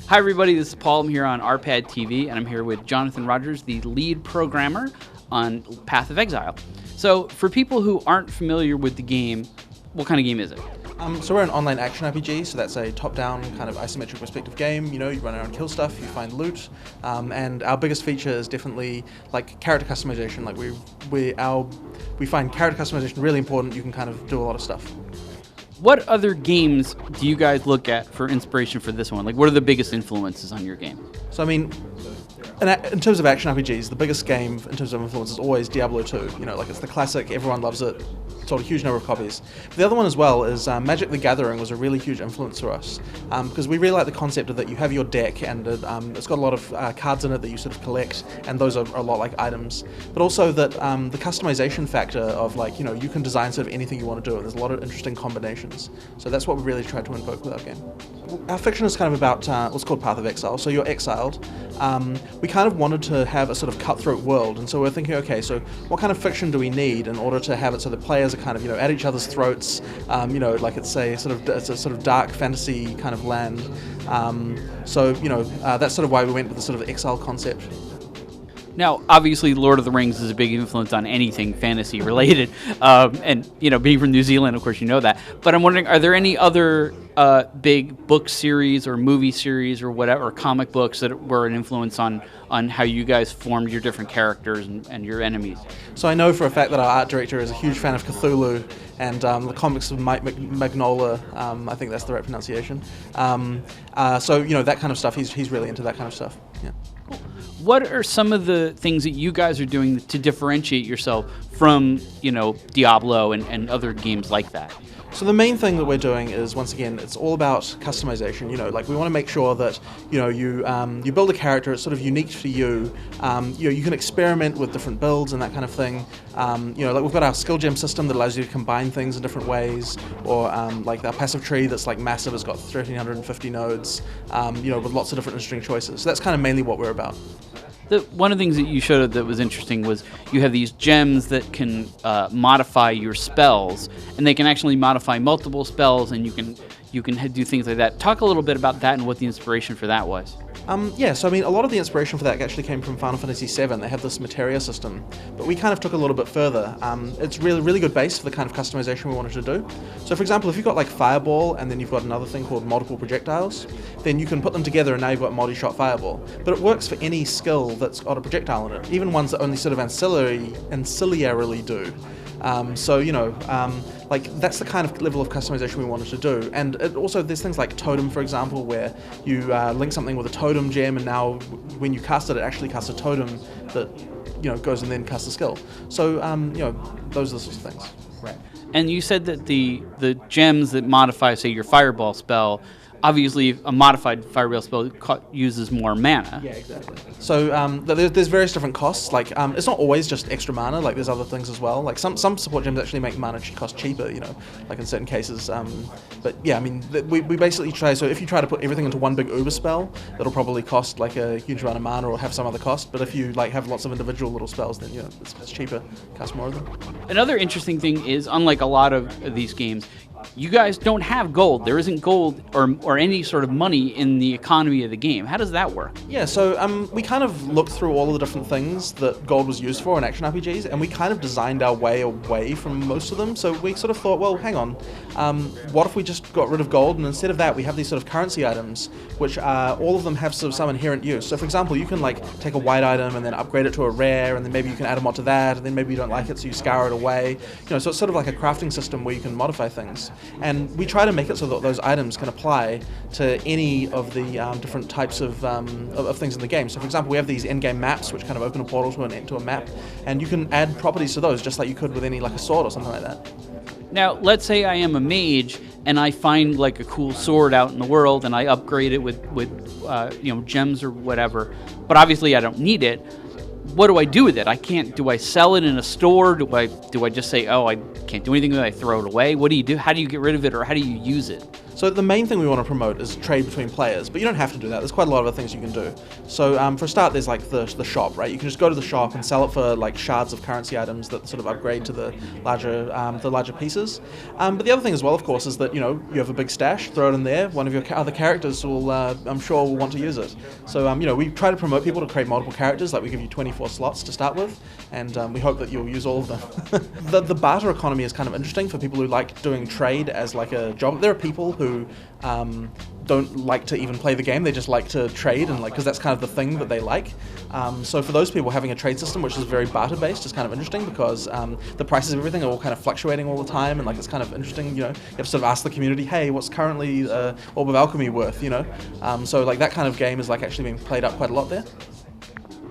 Hi, everybody. This is Paul. I'm here on RPAD TV, and I'm here with Jonathan Rogers, the lead programmer on Path of Exile. So, for people who aren't familiar with the game, what kind of game is it? So we're an online action RPG, so that's a top-down kind of isometric perspective game. You know, you run around, kill stuff, you find loot, and our biggest feature is definitely like character customization. Like we find character customization really important. You can kind of do a lot of stuff. What other games do you guys look at for inspiration for this one? Like, what are the biggest influences on your game? So I mean, in terms of action RPGs, the biggest game in terms of influence is always Diablo 2. You know, like it's the classic, everyone loves it. Sold a huge number of copies. But the other one as well is Magic the Gathering was a really huge influence for us because we really like the concept of that you have your deck and it's got a lot of cards in it that you sort of collect, and those are a lot like items. But also that the customization factor of like, you know, you can design sort of anything you want to do, and there's a lot of interesting combinations. So that's what we really tried to invoke with our game. Our fiction is kind of about what's called Path of Exile. So you're exiled. We kind of wanted to have a sort of cutthroat world, and so we're thinking, okay, so what kind of fiction do we need in order to have it so the players are kind of, you know, at each other's throats, you know, like it's a sort of dark fantasy kind of land. So, you know, that's sort of why we went with the sort of exile concept. Now, obviously, Lord of the Rings is a big influence on anything fantasy related, and you know, being from New Zealand, of course, you know that. But I'm wondering, are there any other big book series or movie series or whatever, or comic books that were an influence on how you guys formed your different characters and your enemies? So I know for a fact that our art director is a huge fan of Cthulhu and the comics of Mike Magnola. I think that's the right pronunciation. So you know, that kind of stuff. He's really into that kind of stuff. Yeah. What are some of the things that you guys are doing to differentiate yourself from, you know, Diablo and other games like that? So the main thing that we're doing is, once again, it's all about customization. You know, like we want to make sure that, you know, you build a character, it's sort of unique to you. You know, you can experiment with different builds and that kind of thing. You know, like we've got our skill gem system that allows you to combine things in different ways, or like our passive tree that's like massive, it's got 1,350 nodes. You know, with lots of different interesting choices. So that's kind of mainly what we're about. One of the things that you showed that was interesting was you have these gems that can modify your spells, and they can actually modify multiple spells, and you can do things like that. Talk a little bit about that and what the inspiration for that was. Yeah, so I mean, a lot of the inspiration for that actually came from Final Fantasy VII. They have this materia system, but we kind of took a little bit further. It's really good base for the kind of customization we wanted to do. So for example, if you've got like Fireball and then you've got another thing called multiple projectiles, then you can put them together and now you've got multi-shot Fireball. But it works for any skill that's got a projectile in it, even ones that only sort of ancillarily do. So, you know, like that's the kind of level of customization we wanted to do. And it also, there's things like Totem, for example, where you link something with a Totem gem, and now when you cast it, it actually casts a Totem that, you know, goes and then casts a skill. So, you know, those are the sorts of things. Right. And you said that the gems that modify, say, your Fireball spell, obviously a modified Fireball spell uses more mana. Yeah, exactly. So there's various different costs. Like it's not always just extra mana. Like there's other things as well. Like some support gems actually make mana cost cheaper. You know, like in certain cases. But yeah, I mean, we basically try. So if you try to put everything into one big Uber spell, it'll probably cost like a huge amount of mana or have some other cost. But if you like have lots of individual little spells, then you know it's cheaper. Cost more of them. Another interesting thing is, unlike a lot of these games, you guys don't have gold. There isn't gold or any sort of money in the economy of the game. How does that work? Yeah, so we kind of looked through all of the different things that gold was used for in action RPGs, and we kind of designed our way away from most of them. So we sort of thought, well, hang on, what if we just got rid of gold, and instead of that we have these sort of currency items, which all of them have sort of some inherent use. So for example, you can like take a white item and then upgrade it to a rare, and then maybe you can add a mod to that, and then maybe you don't like it, so you scour it away. You know, so it's sort of like a crafting system where you can modify things. And we try to make it so that those items can apply to any of the different types of things in the game. So for example, we have these in-game maps which kind of open a portal to a map, and you can add properties to those just like you could with any, like a sword or something like that. Now, let's say I am a mage and I find like a cool sword out in the world and I upgrade it with you know, gems or whatever, but obviously I don't need it. What do I do with it? Do I sell it in a store? Do I just say, oh, I can't do anything with it, I throw it away? What do you do? How do you get rid of it, or how do you use it? So the main thing we want to promote is trade between players, but you don't have to do that. There's quite a lot of other things you can do. So for a start, there's like the shop, right? You can just go to the shop and sell it for like shards of currency items that sort of upgrade to the larger pieces. But the other thing as well, of course, is that you have a big stash, throw it in there. One of your other characters will, I'm sure, will want to use it. So we try to promote people to create multiple characters. Like we give you 24 slots to start with, and we hope that you'll use all of them. The barter economy is kind of interesting for people who like doing trade as like a job. There are people who don't like to even play the game, they just like to trade, and because that's kind of the thing that they like. So for those people, having a trade system which is very barter based is kind of interesting, because the prices of everything are all kind of fluctuating all the time, and it's kind of interesting. You have to sort of ask the community, hey, what's currently Orb of Alchemy worth? So that kind of game is actually being played up quite a lot there.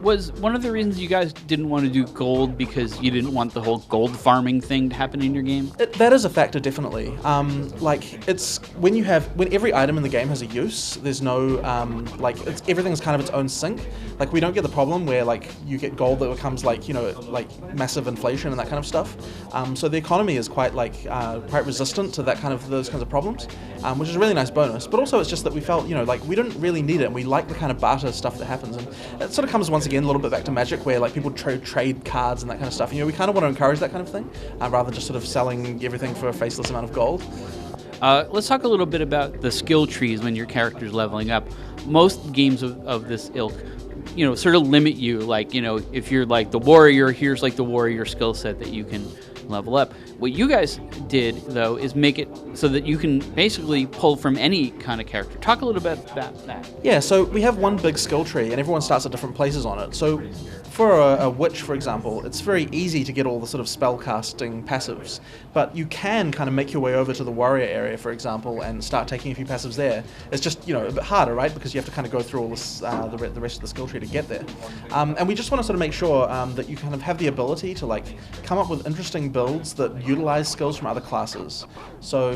Was one of the reasons you guys didn't want to do gold because you didn't want the whole gold farming thing to happen in your game? That is a factor, definitely. It's when every item in the game has a use. There's no everything's kind of its own sink. We don't get the problem where you get gold that becomes massive inflation and that kind of stuff. So the economy is quite resistant to those kinds of problems, which is a really nice bonus. But also it's just that we felt we didn't really need it, and we like the kind of barter stuff that happens, and it sort of comes once again a little bit back to Magic, where people trade cards and that kind of stuff. We kind of want to encourage that kind of thing, rather than just sort of selling everything for a faceless amount of gold. Let's talk a little bit about the skill trees when your character's leveling up. Most games of this ilk, sort of limit you. If you're the warrior, here's the warrior skill set that you can level up. What you guys did, though, is make it so that you can basically pull from any kind of character. Talk a little bit about that. Yeah, so we have one big skill tree, and everyone starts at different places on it. So for a witch, for example, it's very easy to get all the sort of spell casting passives, but you can kind of make your way over to the warrior area, for example, and start taking a few passives there. It's just a bit harder, right? Because you have to kind of go through all this the rest of the skill tree to get there. And we just want to sort of make sure that you kind of have the ability to come up with interesting builds that utilize skills from other classes. So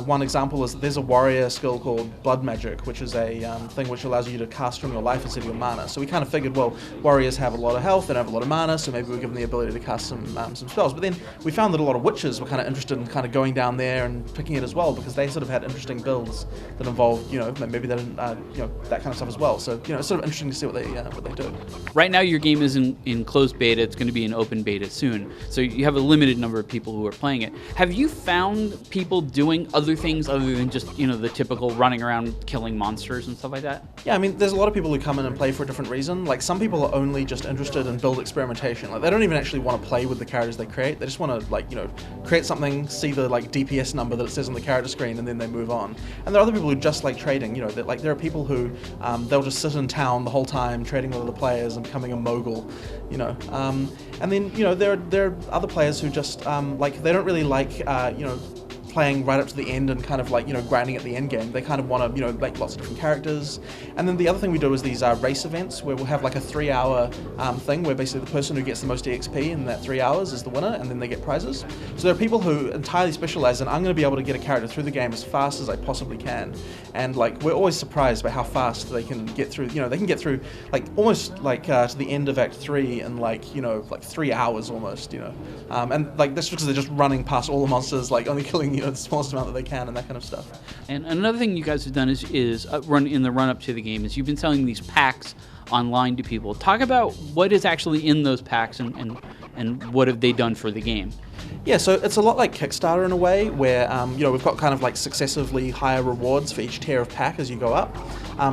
one example is there's a warrior skill called Blood Magic, which is a thing which allows you to cast from your life instead of your mana. So we kind of figured, well, warriors have a lot of health, they don't have a lot of mana, so maybe we'll give them the ability to cast some spells. But then we found that a lot of witches were kind of interested in kind of going down there and picking it as well, because they sort of had interesting builds that involved, maybe that kind of stuff as well. So it's sort of interesting to see what they do. Right now, your game is in closed beta. It's going to be in open beta soon. So you have a limited number of people who are playing it. Have you found people doing other things other than just the typical running around killing monsters and stuff like that? Yeah, I mean, there's a lot of people who come in and play for a different reason. Some people are only just interested in build experimentation. They don't even actually want to play with the characters they create. They just want to create something, see the DPS number that it says on the character screen, and then they move on. And there are other people who just like trading. There are people who they'll just sit in town the whole time trading with other players and becoming a mogul. And then there are other players who just they don't really like playing right up to the end and kind of grinding at the end game. They kind of want to make lots of different characters. And then the other thing we do is these race events where we'll have a 3-hour thing where basically the person who gets the most EXP in that 3 hours is the winner, and then they get prizes. So there are people who entirely specialize in, I'm going to be able to get a character through the game as fast as I possibly can. And we're always surprised by how fast they can get through. They can get through almost to the end of Act 3 in 3 hours almost. And that's because they're just running past all the monsters, only killing the smallest amount that they can and that kind of stuff. And another thing you guys have done is run in the run-up to the game is you've been selling these packs online to people. Talk about what is actually in those packs and what have they done for the game. Yeah, so it's a lot like Kickstarter in a way, where we've got kind of successively higher rewards for each tier of pack as you go up.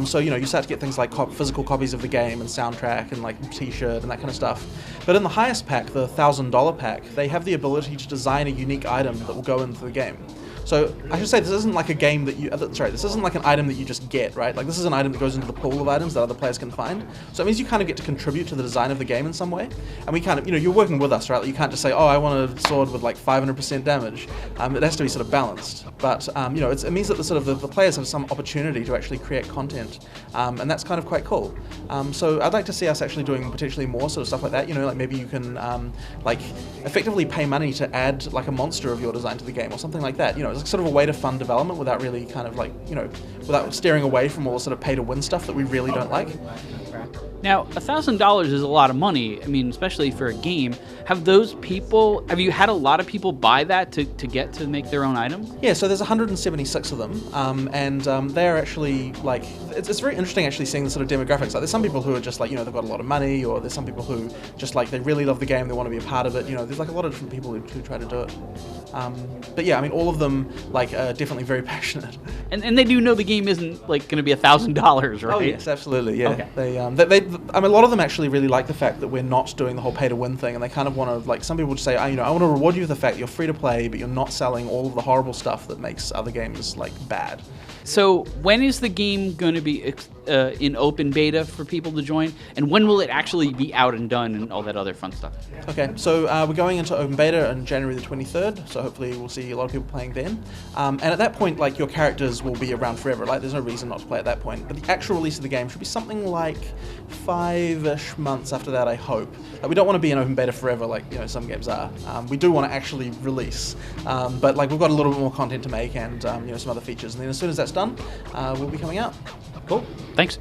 So you start to get things like physical copies of the game and soundtrack and T-shirt and that kind of stuff. But in the highest pack, the $1,000 pack, they have the ability to design a unique item that will go into the game. So I should say this isn't like a game that this isn't like an item that you just get, right? This is an item that goes into the pool of items that other players can find. So it means you kind of get to contribute to the design of the game in some way. And we kind of, you're working with us, right? You can't just say, oh, I want a sword with 500% damage. It has to be sort of balanced. But it means that the players have some opportunity to actually create content, and that's kind of quite cool. So I'd like to see us actually doing potentially more sort of stuff like that. Maybe you can effectively pay money to add a monster of your design to the game or something like that. It's sort of a way to fund development without really kind of without steering away from all the sort of pay to win stuff that we really don't like. Now, $1,000 is a lot of money. I mean, especially for a game. Have you had a lot of people buy that to get to make their own items? Yeah, so there's 176 of them, and they're actually like it's very interesting actually seeing the sort of demographics. Like, there's some people who are just like they've got a lot of money, or there's some people who just like they really love the game, they want to be a part of it. There's like a lot of different people who try to do it. But yeah, I mean, all of them like are definitely very passionate. And they do know the game isn't like going to be $1,000, right? Oh yes, absolutely. Yeah, Okay. they I mean, a lot of them actually really like the fact that we're not doing the whole pay to win thing, and they kind of want to like some people just say, I want to reward you with the fact you're free to play, but you're not selling all of the horrible stuff that makes other games like bad. So when is the game going to be in open beta for people to join? And when will it actually be out and done and all that other fun stuff? Okay, so we're going into open beta on January the 23rd, so hopefully we'll see a lot of people playing then. And at that point, like, your characters will be around forever. Like, there's no reason not to play at that point. But the actual release of the game should be something like 5-ish months after that, I hope. Like, we don't want to be in open beta forever like some games are. We do want to actually release, but like we've got a little bit more content to make and some other features. And then as soon as that's done, we'll be coming out. Cool. Thanks.